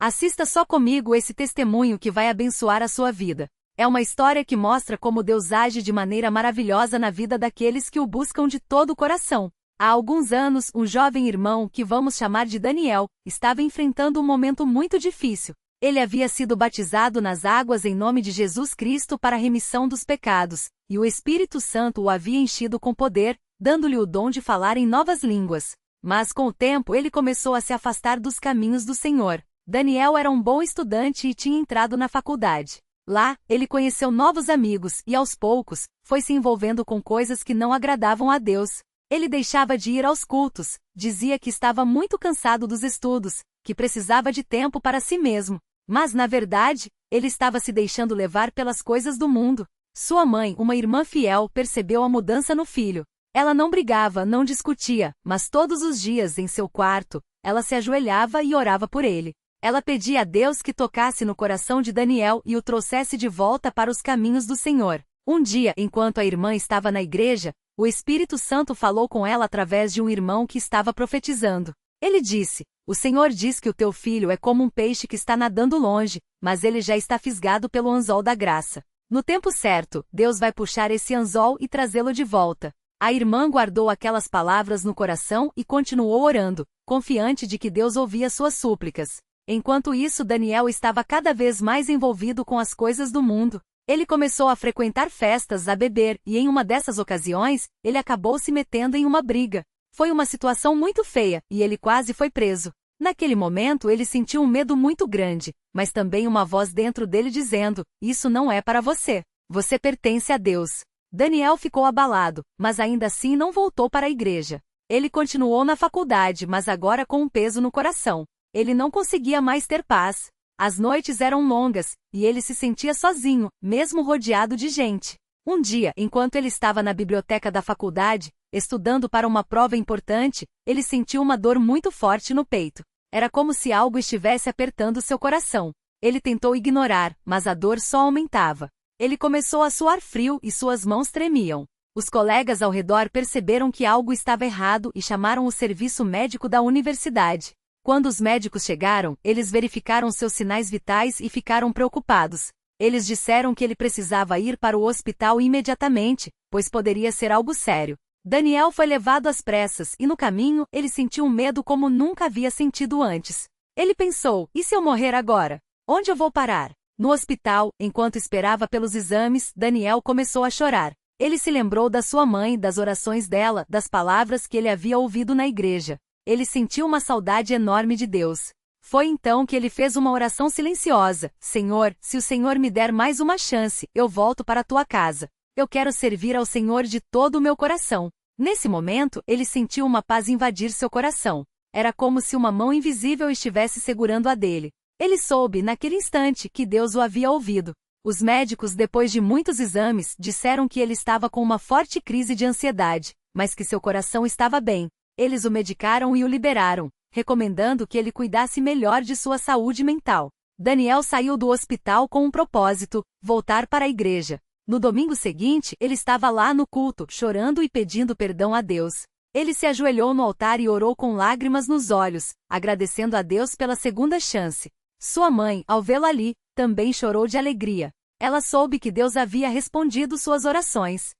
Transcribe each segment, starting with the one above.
Assista só comigo esse testemunho que vai abençoar a sua vida. É uma história que mostra como Deus age de maneira maravilhosa na vida daqueles que o buscam de todo o coração. Há alguns anos, um jovem irmão, que vamos chamar de Daniel, estava enfrentando um momento muito difícil. Ele havia sido batizado nas águas em nome de Jesus Cristo para a remissão dos pecados, e o Espírito Santo o havia enchido com poder, dando-lhe o dom de falar em novas línguas. Mas com o tempo ele começou a se afastar dos caminhos do Senhor. Daniel era um bom estudante e tinha entrado na faculdade. Lá, ele conheceu novos amigos e, aos poucos, foi se envolvendo com coisas que não agradavam a Deus. Ele deixava de ir aos cultos, dizia que estava muito cansado dos estudos, que precisava de tempo para si mesmo. Mas, na verdade, ele estava se deixando levar pelas coisas do mundo. Sua mãe, uma irmã fiel, percebeu a mudança no filho. Ela não brigava, não discutia, mas todos os dias, em seu quarto, ela se ajoelhava e orava por ele. Ela pedia a Deus que tocasse no coração de Daniel e o trouxesse de volta para os caminhos do Senhor. Um dia, enquanto a irmã estava na igreja, o Espírito Santo falou com ela através de um irmão que estava profetizando. Ele disse: "O Senhor diz que o teu filho é como um peixe que está nadando longe, mas ele já está fisgado pelo anzol da graça. No tempo certo, Deus vai puxar esse anzol e trazê-lo de volta." A irmã guardou aquelas palavras no coração e continuou orando, confiante de que Deus ouvia suas súplicas. Enquanto isso, Daniel estava cada vez mais envolvido com as coisas do mundo. Ele começou a frequentar festas, a beber, e em uma dessas ocasiões, ele acabou se metendo em uma briga. Foi uma situação muito feia, e ele quase foi preso. Naquele momento ele sentiu um medo muito grande, mas também uma voz dentro dele dizendo: "Isso não é para você. Você pertence a Deus." Daniel ficou abalado, mas ainda assim não voltou para a igreja. Ele continuou na faculdade, mas agora com um peso no coração. Ele não conseguia mais ter paz. As noites eram longas, e ele se sentia sozinho, mesmo rodeado de gente. Um dia, enquanto ele estava na biblioteca da faculdade, estudando para uma prova importante, ele sentiu uma dor muito forte no peito. Era como se algo estivesse apertando seu coração. Ele tentou ignorar, mas a dor só aumentava. Ele começou a suar frio e suas mãos tremiam. Os colegas ao redor perceberam que algo estava errado e chamaram o serviço médico da universidade. Quando os médicos chegaram, eles verificaram seus sinais vitais e ficaram preocupados. Eles disseram que ele precisava ir para o hospital imediatamente, pois poderia ser algo sério. Daniel foi levado às pressas e no caminho ele sentiu um medo como nunca havia sentido antes. Ele pensou: "E se eu morrer agora? Onde eu vou parar?" No hospital, enquanto esperava pelos exames, Daniel começou a chorar. Ele se lembrou da sua mãe, das orações dela, das palavras que ele havia ouvido na igreja. Ele sentiu uma saudade enorme de Deus. Foi então que ele fez uma oração silenciosa: "Senhor, se o Senhor me der mais uma chance, eu volto para a tua casa. Eu quero servir ao Senhor de todo o meu coração." Nesse momento, ele sentiu uma paz invadir seu coração. Era como se uma mão invisível estivesse segurando a dele. Ele soube, naquele instante, que Deus o havia ouvido. Os médicos, depois de muitos exames, disseram que ele estava com uma forte crise de ansiedade, mas que seu coração estava bem. Eles o medicaram e o liberaram, recomendando que ele cuidasse melhor de sua saúde mental. Daniel saiu do hospital com um propósito: voltar para a igreja. No domingo seguinte, ele estava lá no culto, chorando e pedindo perdão a Deus. Ele se ajoelhou no altar e orou com lágrimas nos olhos, agradecendo a Deus pela segunda chance. Sua mãe, ao vê-lo ali, também chorou de alegria. Ela soube que Deus havia respondido suas orações.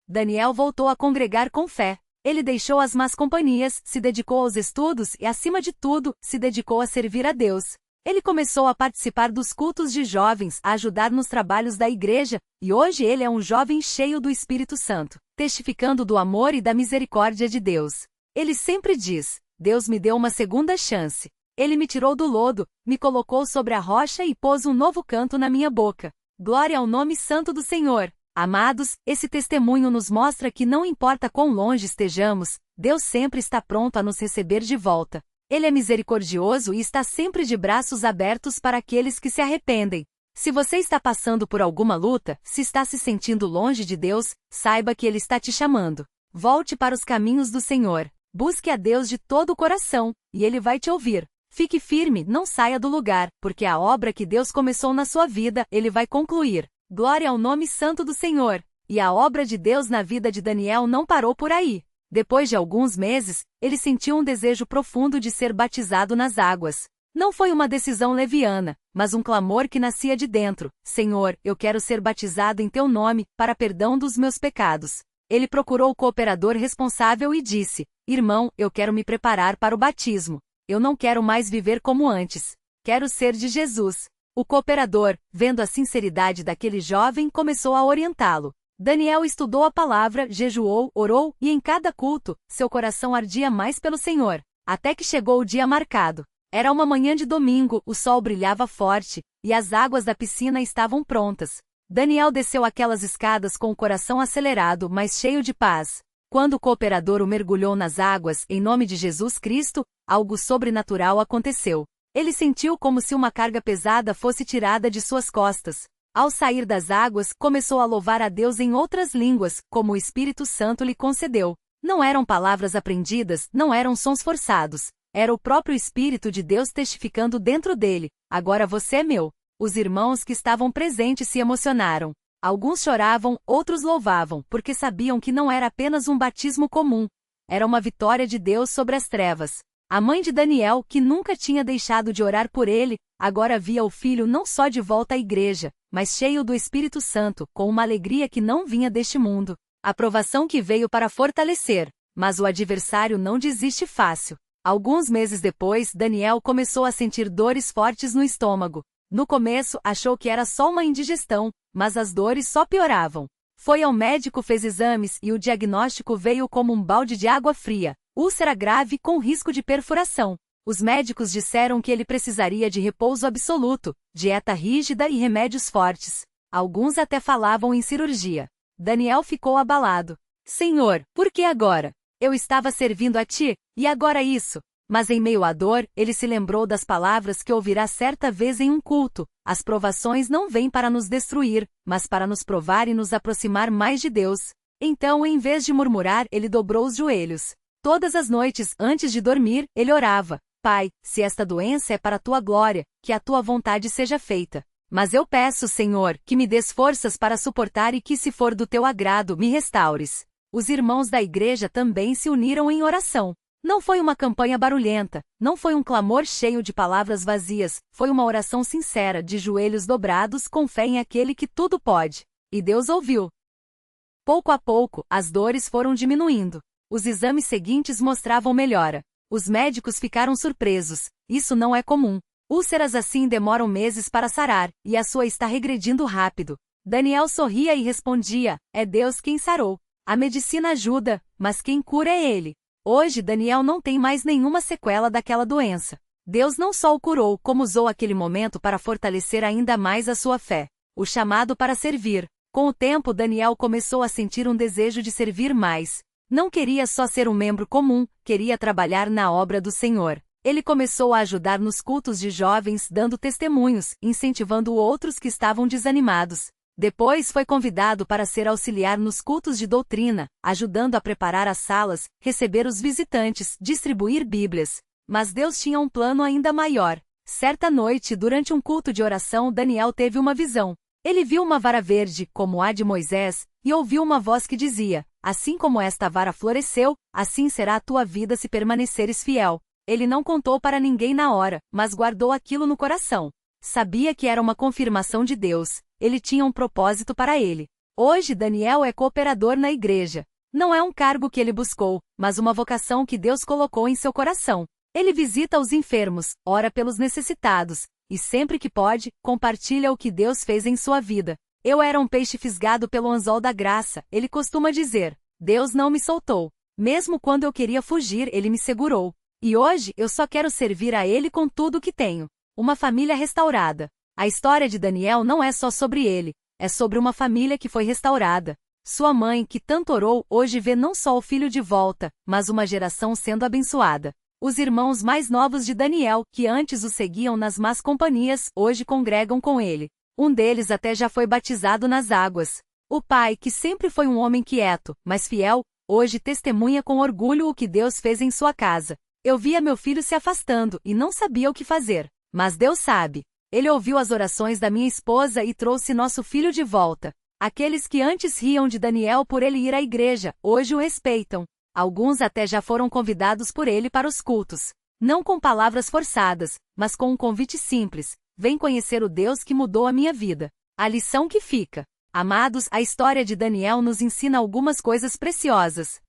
Daniel voltou a congregar com fé. Ele deixou as más companhias, se dedicou aos estudos e, acima de tudo, se dedicou a servir a Deus. Ele começou a participar dos cultos de jovens, a ajudar nos trabalhos da igreja, e hoje ele é um jovem cheio do Espírito Santo, testificando do amor e da misericórdia de Deus. Ele sempre diz: "Deus me deu uma segunda chance. Ele me tirou do lodo, me colocou sobre a rocha e pôs um novo canto na minha boca. Glória ao nome santo do Senhor." Amados, esse testemunho nos mostra que não importa quão longe estejamos, Deus sempre está pronto a nos receber de volta. Ele é misericordioso e está sempre de braços abertos para aqueles que se arrependem. Se você está passando por alguma luta, se está se sentindo longe de Deus, saiba que Ele está te chamando. Volte para os caminhos do Senhor. Busque a Deus de todo o coração, e Ele vai te ouvir. Fique firme, não saia do lugar, porque a obra que Deus começou na sua vida, Ele vai concluir. Glória ao nome santo do Senhor. E a obra de Deus na vida de Daniel não parou por aí. Depois de alguns meses, ele sentiu um desejo profundo de ser batizado nas águas. Não foi uma decisão leviana, mas um clamor que nascia de dentro: Senhor, eu quero ser batizado em teu nome, para perdão dos meus pecados. Ele procurou o cooperador responsável e disse: Irmão, eu quero me preparar para o batismo. Eu não quero mais viver como antes. Quero ser de Jesus. O cooperador, vendo a sinceridade daquele jovem, começou a orientá-lo. Daniel estudou a palavra, jejuou, orou, e em cada culto, seu coração ardia mais pelo Senhor, até que chegou o dia marcado. Era uma manhã de domingo, o sol brilhava forte, e as águas da piscina estavam prontas. Daniel desceu aquelas escadas com o coração acelerado, mas cheio de paz. Quando o cooperador o mergulhou nas águas, em nome de Jesus Cristo, algo sobrenatural aconteceu. Ele sentiu como se uma carga pesada fosse tirada de suas costas. Ao sair das águas, começou a louvar a Deus em outras línguas, como o Espírito Santo lhe concedeu. Não eram palavras aprendidas, não eram sons forçados. Era o próprio Espírito de Deus testificando dentro dele: agora você é meu. Os irmãos que estavam presentes se emocionaram. Alguns choravam, outros louvavam, porque sabiam que não era apenas um batismo comum. Era uma vitória de Deus sobre as trevas. A mãe de Daniel, que nunca tinha deixado de orar por ele, agora via o filho não só de volta à igreja, mas cheio do Espírito Santo, com uma alegria que não vinha deste mundo. A provação que veio para fortalecer, mas o adversário não desiste fácil. Alguns meses depois, Daniel começou a sentir dores fortes no estômago. No começo, achou que era só uma indigestão, mas as dores só pioravam. Foi ao médico, fez exames e o diagnóstico veio como um balde de água fria: úlcera grave com risco de perfuração. Os médicos disseram que ele precisaria de repouso absoluto, dieta rígida e remédios fortes. Alguns até falavam em cirurgia. Daniel ficou abalado. Senhor, por que agora? Eu estava servindo a ti, e agora isso? Mas em meio à dor, ele se lembrou das palavras que ouvirá certa vez em um culto: as provações não vêm para nos destruir, mas para nos provar e nos aproximar mais de Deus. Então, em vez de murmurar, ele dobrou os joelhos. Todas as noites, antes de dormir, ele orava: Pai, se esta doença é para a tua glória, que a tua vontade seja feita. Mas eu peço, Senhor, que me des forças para suportar e que, se for do teu agrado, me restaures. Os irmãos da igreja também se uniram em oração. Não foi uma campanha barulhenta, não foi um clamor cheio de palavras vazias, foi uma oração sincera, de joelhos dobrados, com fé em aquele que tudo pode. E Deus ouviu. Pouco a pouco, as dores foram diminuindo. Os exames seguintes mostravam melhora. Os médicos ficaram surpresos. Isso não é comum. Úlceras assim demoram meses para sarar, e a sua está regredindo rápido. Daniel sorria e respondia: é Deus quem sarou. A medicina ajuda, mas quem cura é Ele. Hoje Daniel não tem mais nenhuma sequela daquela doença. Deus não só o curou, como usou aquele momento para fortalecer ainda mais a sua fé. O chamado para servir. Com o tempo, Daniel começou a sentir um desejo de servir mais. Não queria só ser um membro comum, queria trabalhar na obra do Senhor. Ele começou a ajudar nos cultos de jovens, dando testemunhos, incentivando outros que estavam desanimados. Depois foi convidado para ser auxiliar nos cultos de doutrina, ajudando a preparar as salas, receber os visitantes, distribuir Bíblias. Mas Deus tinha um plano ainda maior. Certa noite, durante um culto de oração, Daniel teve uma visão. Ele viu uma vara verde, como a de Moisés, e ouviu uma voz que dizia: assim como esta vara floresceu, assim será a tua vida se permaneceres fiel. Ele não contou para ninguém na hora, mas guardou aquilo no coração. Sabia que era uma confirmação de Deus. Ele tinha um propósito para ele. Hoje Daniel é cooperador na igreja. Não é um cargo que ele buscou, mas uma vocação que Deus colocou em seu coração. Ele visita os enfermos, ora pelos necessitados, e sempre que pode, compartilha o que Deus fez em sua vida. Eu era um peixe fisgado pelo anzol da graça, ele costuma dizer. Deus não me soltou. Mesmo quando eu queria fugir, ele me segurou. E hoje eu só quero servir a ele com tudo o que tenho. Uma família restaurada. A história de Daniel não é só sobre ele, é sobre uma família que foi restaurada. Sua mãe, que tanto orou, hoje vê não só o filho de volta, mas uma geração sendo abençoada. Os irmãos mais novos de Daniel, que antes o seguiam nas más companhias, hoje congregam com ele. Um deles até já foi batizado nas águas. O pai, que sempre foi um homem quieto, mas fiel, hoje testemunha com orgulho o que Deus fez em sua casa. Eu via meu filho se afastando e não sabia o que fazer. Mas Deus sabe. Ele ouviu as orações da minha esposa e trouxe nosso filho de volta. Aqueles que antes riam de Daniel por ele ir à igreja, hoje o respeitam. Alguns até já foram convidados por ele para os cultos. Não com palavras forçadas, mas com um convite simples. Vem conhecer o Deus que mudou a minha vida. A lição que fica. Amados, a história de Daniel nos ensina algumas coisas preciosas.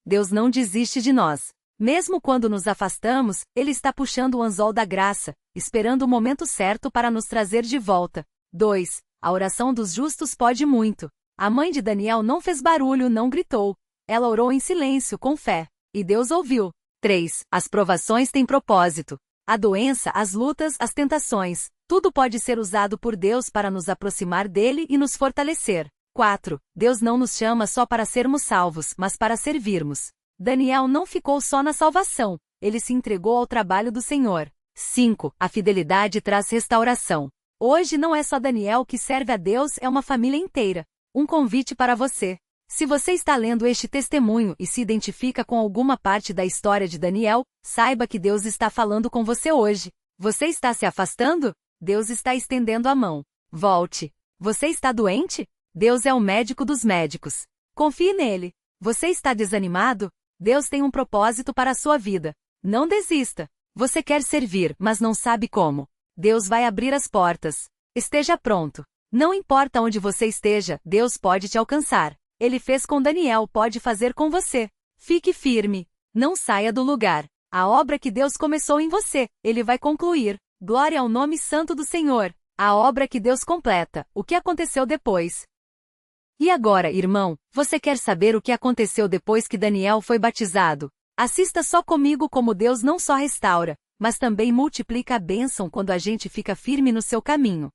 Deus não desiste de nós. Mesmo quando nos afastamos, Ele está puxando o anzol da graça, esperando o momento certo para nos trazer de volta. 2. A oração dos justos pode muito. A mãe de Daniel não fez barulho, não gritou. Ela orou em silêncio, com fé. E Deus ouviu. 3. As provações têm propósito. A doença, as lutas, as tentações, tudo pode ser usado por Deus para nos aproximar dele e nos fortalecer. 4. Deus não nos chama só para sermos salvos, mas para servirmos. Daniel não ficou só na salvação, ele se entregou ao trabalho do Senhor. 5. A fidelidade traz restauração. Hoje não é só Daniel que serve a Deus, é uma família inteira. Um convite para você. Se você está lendo este testemunho e se identifica com alguma parte da história de Daniel, saiba que Deus está falando com você hoje. Você está se afastando? Deus está estendendo a mão. Volte. Você está doente? Deus é o médico dos médicos. Confie nele. Você está desanimado? Deus tem um propósito para a sua vida. Não desista. Você quer servir, mas não sabe como. Deus vai abrir as portas. Esteja pronto. Não importa onde você esteja, Deus pode te alcançar. Ele fez com Daniel, pode fazer com você. Fique firme. Não saia do lugar. A obra que Deus começou em você, Ele vai concluir. Glória ao nome santo do Senhor. A obra que Deus completa. O que aconteceu depois? E agora, irmão, você quer saber o que aconteceu depois que Daniel foi batizado? Assista só comigo como Deus não só restaura, mas também multiplica a bênção quando a gente fica firme no seu caminho.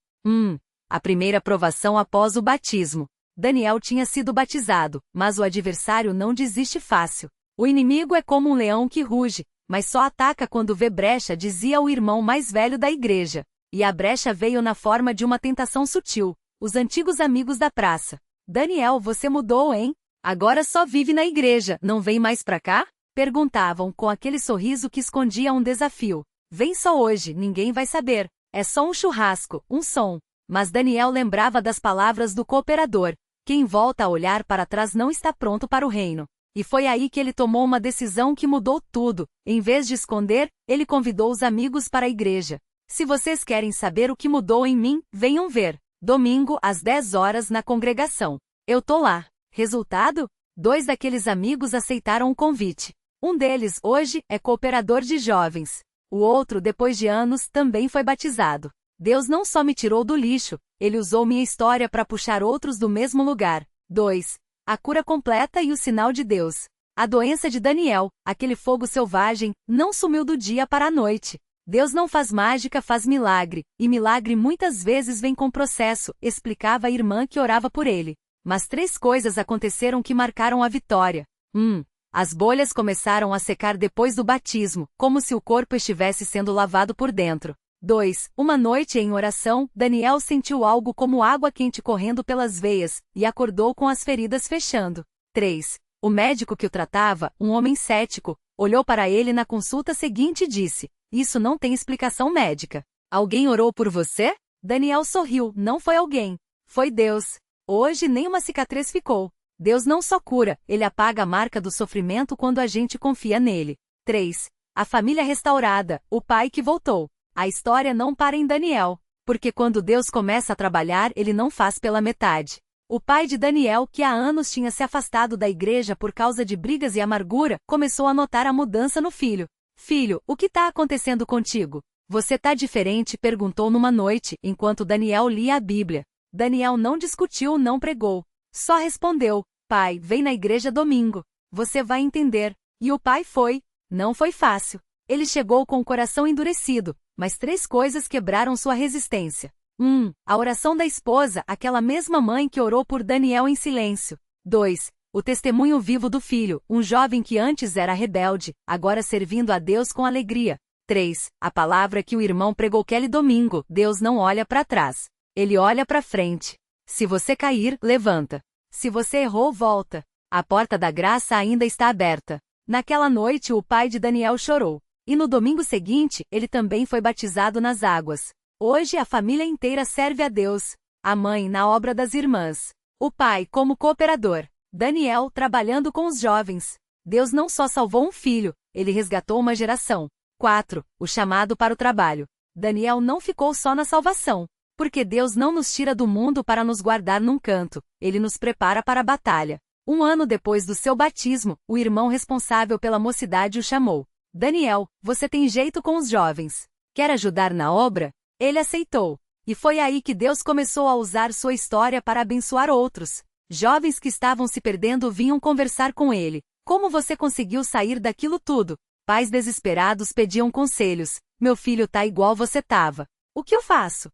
A primeira provação após o batismo. Daniel tinha sido batizado, mas o adversário não desiste fácil. O inimigo é como um leão que ruge, mas só ataca quando vê brecha, dizia o irmão mais velho da igreja. E a brecha veio na forma de uma tentação sutil. Os antigos amigos da praça. Daniel, você mudou, hein? Agora só vive na igreja, não vem mais pra cá? Perguntavam com aquele sorriso que escondia um desafio. Vem só hoje, ninguém vai saber. É só um churrasco, um som. Mas Daniel lembrava das palavras do cooperador. Quem volta a olhar para trás não está pronto para o reino. E foi aí que ele tomou uma decisão que mudou tudo. Em vez de esconder, ele convidou os amigos para a igreja. Se vocês querem saber o que mudou em mim, venham ver. Domingo, às 10 horas, na congregação. Eu tô lá. Resultado? 2 daqueles amigos aceitaram o convite. Um deles, hoje, é cooperador de jovens. O outro, depois de anos, também foi batizado. Deus não só me tirou do lixo, Ele usou minha história para puxar outros do mesmo lugar. 2. A cura completa e o sinal de Deus. A doença de Daniel, aquele fogo selvagem, não sumiu do dia para a noite. Deus não faz mágica, faz milagre, e milagre muitas vezes vem com processo, explicava a irmã que orava por ele. Mas 3 coisas aconteceram que marcaram a vitória. 1. As bolhas começaram a secar depois do batismo, como se o corpo estivesse sendo lavado por dentro. 2. Uma noite em oração, Daniel sentiu algo como água quente correndo pelas veias, e acordou com as feridas fechando. 3. O médico que o tratava, um homem cético, olhou para ele na consulta seguinte e disse: "Isso não tem explicação médica. Alguém orou por você?" Daniel sorriu, não foi alguém. Foi Deus. Hoje nem uma cicatriz ficou. Deus não só cura, Ele apaga a marca do sofrimento quando a gente confia nele. 3. A família restaurada, o pai que voltou. A história não para em Daniel, porque quando Deus começa a trabalhar, Ele não faz pela metade. O pai de Daniel, que há anos tinha se afastado da igreja por causa de brigas e amargura, começou a notar a mudança no filho. "Filho, o que está acontecendo contigo? Você está diferente?" perguntou numa noite, enquanto Daniel lia a Bíblia. Daniel não discutiu, não pregou. Só respondeu: "Pai, vem na igreja domingo. Você vai entender." E o pai foi. Não foi fácil. Ele chegou com o coração endurecido, mas 3 coisas quebraram sua resistência. 1. A oração da esposa, aquela mesma mãe que orou por Daniel em silêncio. 2. O testemunho vivo do filho, um jovem que antes era rebelde, agora servindo a Deus com alegria. 3. A palavra que o irmão pregou aquele domingo: Deus não olha para trás. Ele olha para frente. Se você cair, levanta. Se você errou, volta. A porta da graça ainda está aberta. Naquela noite o pai de Daniel chorou. E no domingo seguinte, ele também foi batizado nas águas. Hoje a família inteira serve a Deus. A mãe na obra das irmãs. O pai como cooperador. Daniel trabalhando com os jovens. Deus não só salvou um filho, Ele resgatou uma geração. 4. O chamado para o trabalho. Daniel não ficou só na salvação. Porque Deus não nos tira do mundo para nos guardar num canto, Ele nos prepara para a batalha. 1 ano depois do seu batismo, o irmão responsável pela mocidade o chamou. Daniel, você tem jeito com os jovens. Quer ajudar na obra? Ele aceitou. E foi aí que Deus começou a usar sua história para abençoar outros. Jovens que estavam se perdendo vinham conversar com ele. Como você conseguiu sair daquilo tudo? Pais desesperados pediam conselhos. Meu filho tá igual você tava. O que eu faço?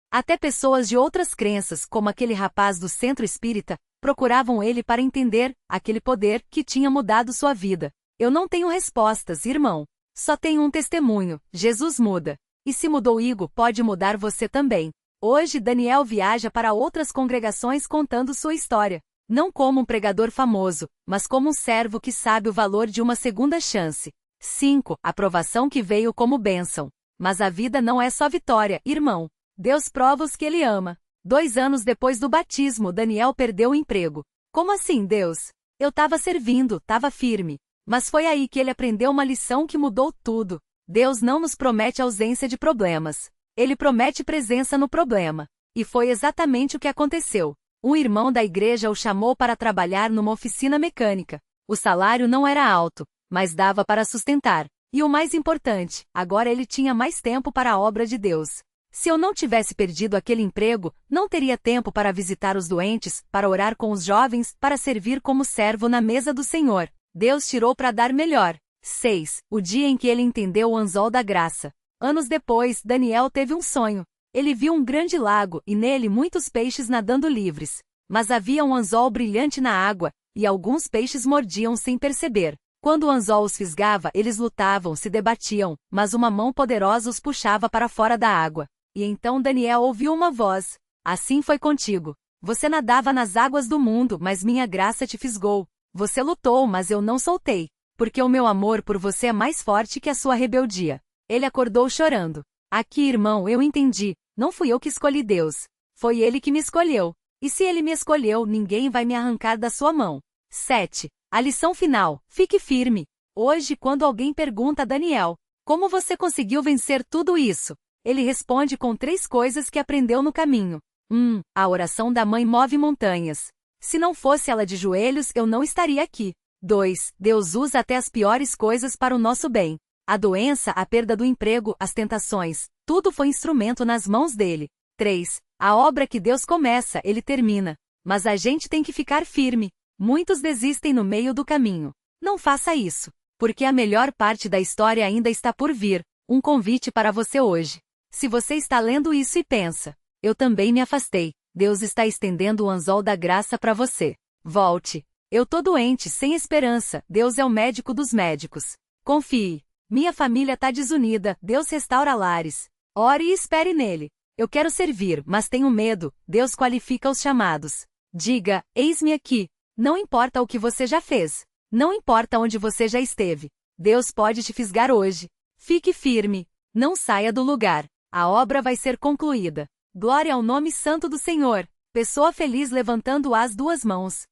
Até pessoas de outras crenças, como aquele rapaz do centro espírita, procuravam ele para entender aquele poder que tinha mudado sua vida. Eu não tenho respostas, irmão. Só tenho um testemunho: Jesus muda. E se mudou Igor, pode mudar você também. Hoje Daniel viaja para outras congregações contando sua história. Não como um pregador famoso, mas como um servo que sabe o valor de uma segunda chance. 5. Aprovação que veio como bênção. Mas a vida não é só vitória, irmão. Deus prova os que Ele ama. 2 anos depois do batismo, Daniel perdeu o emprego. Como assim, Deus? Eu estava servindo, estava firme. Mas foi aí que ele aprendeu uma lição que mudou tudo. Deus não nos promete ausência de problemas. Ele promete presença no problema. E foi exatamente o que aconteceu. Um irmão da igreja o chamou para trabalhar numa oficina mecânica. O salário não era alto, mas dava para sustentar. E o mais importante, agora ele tinha mais tempo para a obra de Deus. Se eu não tivesse perdido aquele emprego, não teria tempo para visitar os doentes, para orar com os jovens, para servir como servo na mesa do Senhor. Deus tirou para dar melhor. 6. O dia em que ele entendeu o anzol da graça. Anos depois, Daniel teve um sonho. Ele viu um grande lago e nele muitos peixes nadando livres. Mas havia um anzol brilhante na água, e alguns peixes mordiam sem perceber. Quando o anzol os fisgava, eles lutavam, se debatiam, mas uma mão poderosa os puxava para fora da água. E então Daniel ouviu uma voz: assim foi contigo. Você nadava nas águas do mundo, mas minha graça te fisgou. Você lutou, mas eu não soltei. Porque o meu amor por você é mais forte que a sua rebeldia. Ele acordou chorando. Aqui, irmão, eu entendi. Não fui eu que escolhi Deus. Foi Ele que me escolheu. E se Ele me escolheu, ninguém vai me arrancar da sua mão. 7. A lição final. Fique firme. Hoje, quando alguém pergunta a Daniel: como você conseguiu vencer tudo isso? Ele responde com 3 coisas que aprendeu no caminho. 1. A oração da mãe move montanhas. Se não fosse ela de joelhos, eu não estaria aqui. 2. Deus usa até as piores coisas para o nosso bem. A doença, a perda do emprego, as tentações, tudo foi instrumento nas mãos dele. 3. A obra que Deus começa, Ele termina. Mas a gente tem que ficar firme. Muitos desistem no meio do caminho. Não faça isso, porque a melhor parte da história ainda está por vir. Um convite para você hoje. Se você está lendo isso e pensa: eu também me afastei, Deus está estendendo o anzol da graça para você. Volte. Eu tô doente, sem esperança, Deus é o médico dos médicos. Confie. Minha família tá desunida, Deus restaura lares. Ore e espere nele. Eu quero servir, mas tenho medo, Deus qualifica os chamados. Diga: eis-me aqui. Não importa o que você já fez. Não importa onde você já esteve. Deus pode te fisgar hoje. Fique firme. Não saia do lugar. A obra vai ser concluída. Glória ao nome santo do Senhor. Pessoa feliz levantando as 2 mãos.